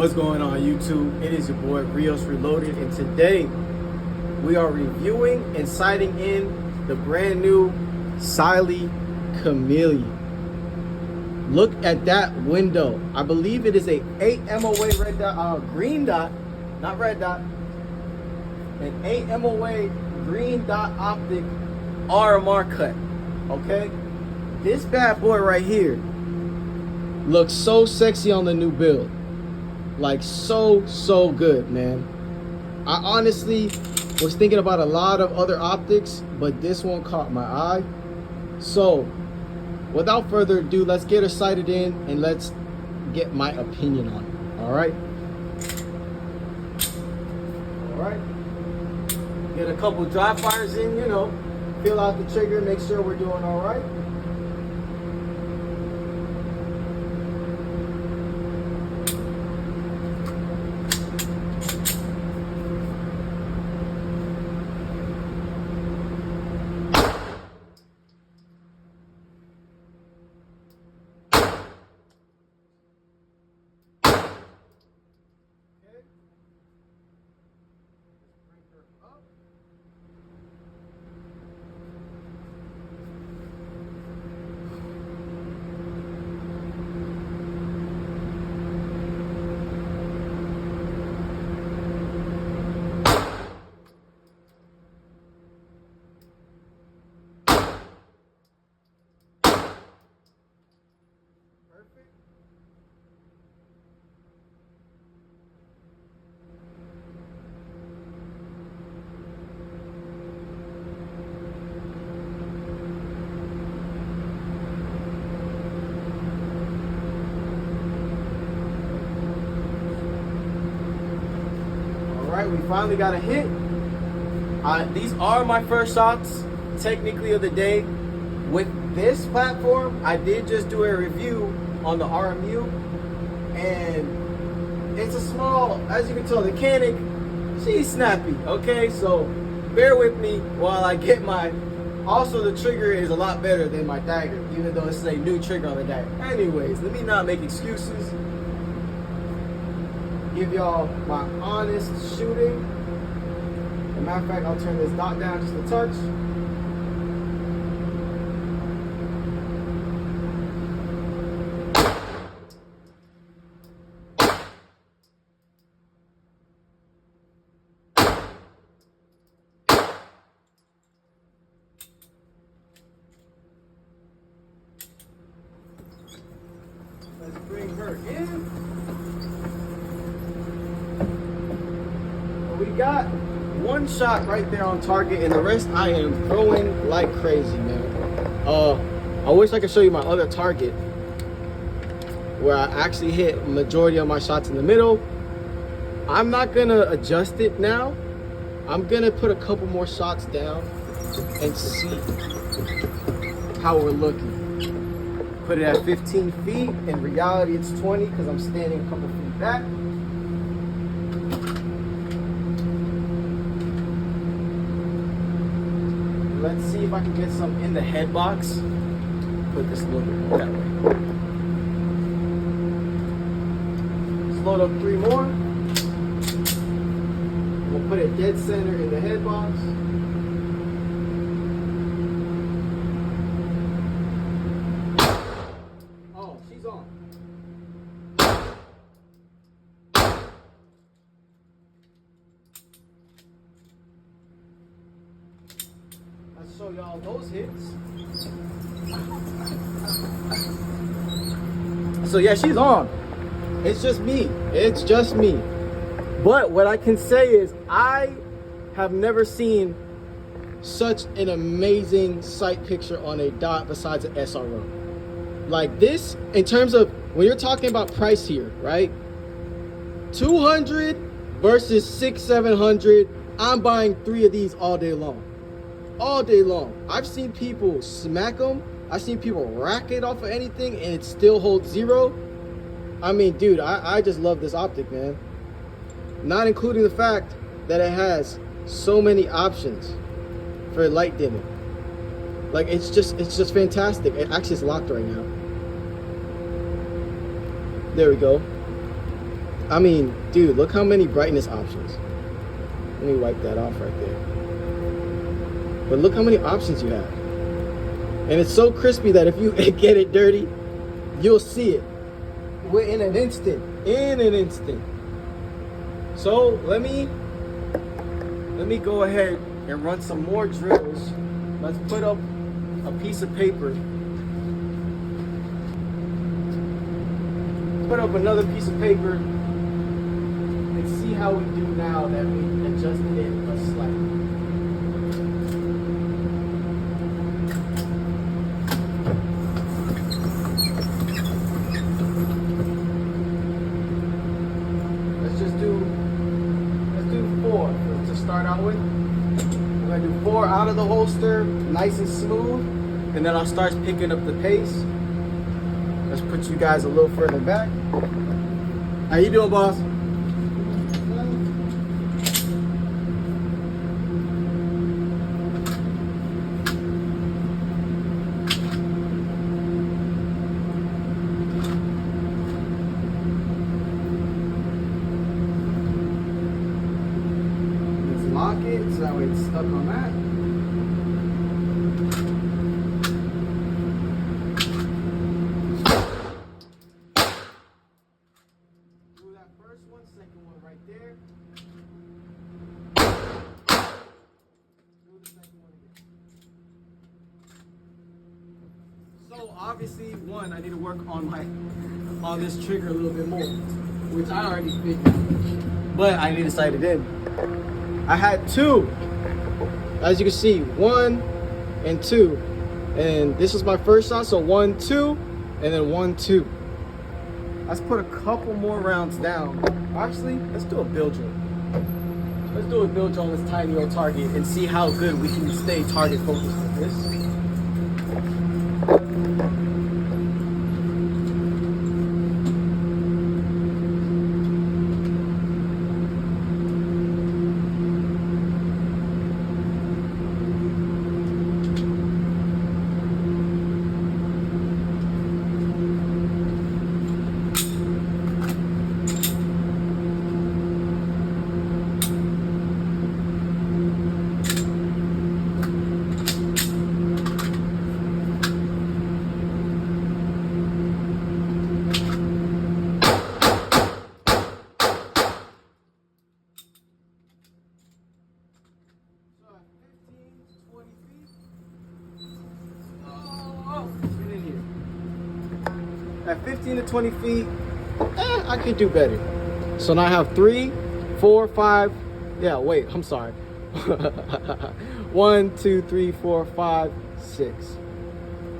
What's going on YouTube? It is your boy RiosReloaded, and today we are reviewing and sighting in the brand new Cylee Chameleon. Look at that window. I believe it is a 8 MOA red dot, green dot, not red dot. An 8 MOA green dot optic RMR cut. Okay, this bad boy right here looks so sexy on the new build. Like so good, man. I honestly was thinking about a lot of other optics, but this one caught my eye. So without further ado, let's get her sighted in and let's get my opinion on it. All right, get a couple dry fires in, you know, feel out the trigger, make sure we're doing all right. We finally got a hit. These are my first shots technically of the day with this platform. I did just do a review on the RMU, and it's a small, as you can tell, the Canik, she's snappy. Okay, so bear with me while I get my, also the trigger is a lot better than my dagger, even though it's a new trigger on the dagger. Anyways, let me not make excuses. Give y'all my honest shooting. As a matter of fact, I'll turn this dot down just a touch. Let's bring her in. We got one shot right there on target, and the rest I am throwing like crazy, man. I wish I could show you my other target where I actually hit majority of my shots in the middle. I'm not gonna adjust it now. I'm gonna put a couple more shots down and see how we're looking. Put it at 15 feet. In reality, it's 20 because I'm standing a couple feet back. Let's see if I can get some in the head box. Put this a little bit more that way. Let's load up 3 more. We'll put it dead center in the head box. Oh, she's on. Let's show y'all those hits. So yeah, she's on. It's just me. It's just me. But what I can say is I have never seen such an amazing sight picture on a dot besides an SRO. Like this, in terms of when you're talking about price here, right? 200 versus 600-700. I'm buying 3 of these all day long. All day long. I've seen people smack them. I've seen people rack it off of anything and it still holds 0. I mean, dude, I just love this optic, man. Not including the fact that it has so many options for light dimming. Like it's just fantastic. It actually is locked right now. There we go. I mean, dude, look how many brightness options. Let me wipe that off right there. But look how many options you have. And it's so crispy that if you get it dirty, you'll see it. We're in an instant. So let me go ahead and run some more drills. Let's put up a piece of paper. Put up another piece of paper and see how we do now that we adjusted it a slightly. Let's do 4 to start out with. We're gonna do 4 out of the holster, nice and smooth, and then I'll start picking up the pace. Let's put you guys a little further back. How you doing, boss? Let's lock it so that way it's stuck on that. Second one right there. Do the second one again. So obviously, one, I need to work on this trigger a little bit more, which I already figured. But I need to sight it in. I had 2, as you can see, 1 and 2, and this is my first shot. So 1, 2, and then 1, 2. Let's put a couple more rounds down. Actually, let's do a bill drill. Let's do a bill drill on this tiny old target and see how good we can stay target focused with this. At 15 to 20 feet, I could do better. So now I have 3, 4, 5. Yeah, wait, I'm sorry. 1, 2, 3, 4, 5, 6.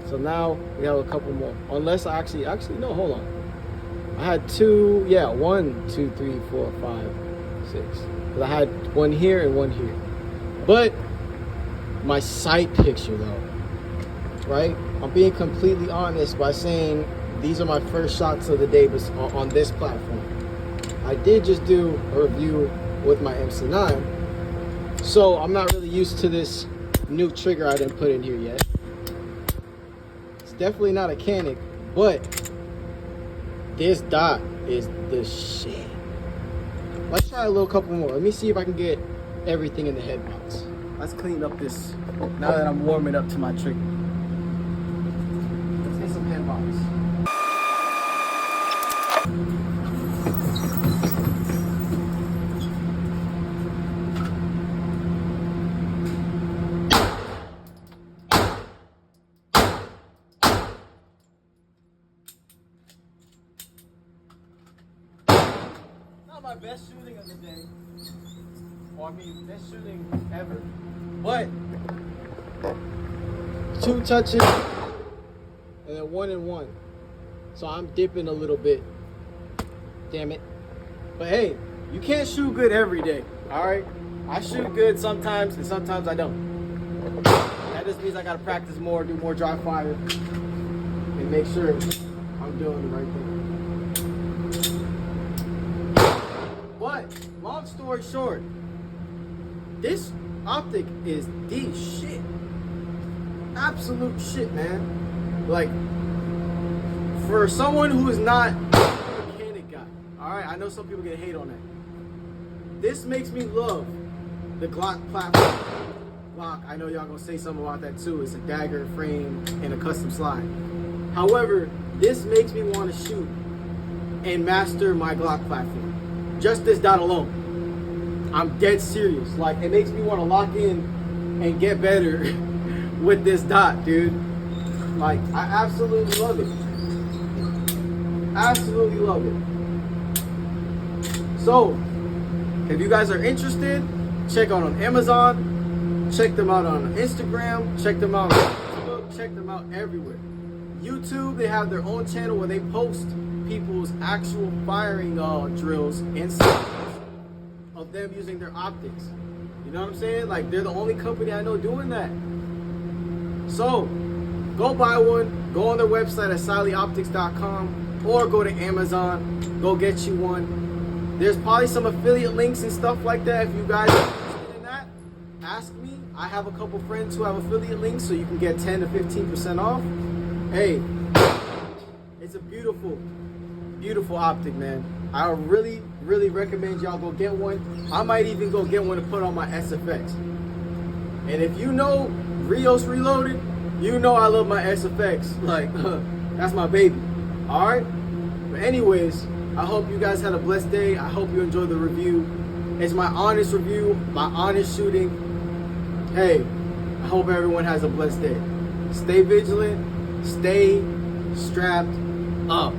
So now we have a couple more. Unless I actually, no, hold on. I had 2, yeah, 1, 2, 3, 4, 5, 6. Because I had 1 here and 1 here. But my sight picture though, right? I'm being completely honest by saying these are my first shots of the day on this platform. I did just do a review with my MC9, so I'm not really used to this new trigger I didn't put in here yet. It's definitely not a Canic, but this dot is the shit. Let's try a little couple more. Let me see if I can get everything in the head box. Let's clean up this now that I'm warming up to my trigger. Let's get some head box. Not my best shooting of the day. Or I mean, best shooting ever. But 2 touches and then 1 and 1. So I'm dipping a little bit. Damn it. But hey, you can't shoot good every day. Alright? I shoot good sometimes and sometimes I don't. That just means I gotta practice more, do more dry fire, and make sure I'm doing the right thing. But long story short, this optic is the shit. Absolute shit, man. Like, for someone who is not a mechanic guy, alright, I know some people get hate on that. This makes me love the Glock platform. Glock, I know y'all gonna say something about that too. It's a dagger frame and a custom slide. However, this makes me want to shoot and master my Glock platform. Just this dot alone. I'm dead serious. Like, it makes me want to lock in and get better with this dot, dude. Like, I absolutely love it. Absolutely love it. So, if you guys are interested, check out on Amazon, check them out on Instagram, check them out on Facebook, check them out everywhere. YouTube, they have their own channel where they post people's actual firing drills and stuff of them using their optics. You know what I'm saying? Like, they're the only company I know doing that. So, go buy one, go on their website at CyleeOptics.com, or go to Amazon, go get you one. There's probably some affiliate links and stuff like that. If you guys are interested in that, ask me. I have a couple friends who have affiliate links, so you can get 10 to 15% off. Hey, it's a beautiful, beautiful optic, man. I really, really recommend y'all go get one. I might even go get one to put on my SFX. And if you know RiosReloaded, you know I love my SFX. Like, that's my baby. All right? But anyways, I hope you guys had a blessed day. I hope you enjoyed the review. It's my honest review, my honest shooting. Hey, I hope everyone has a blessed day. Stay vigilant. Stay strapped up.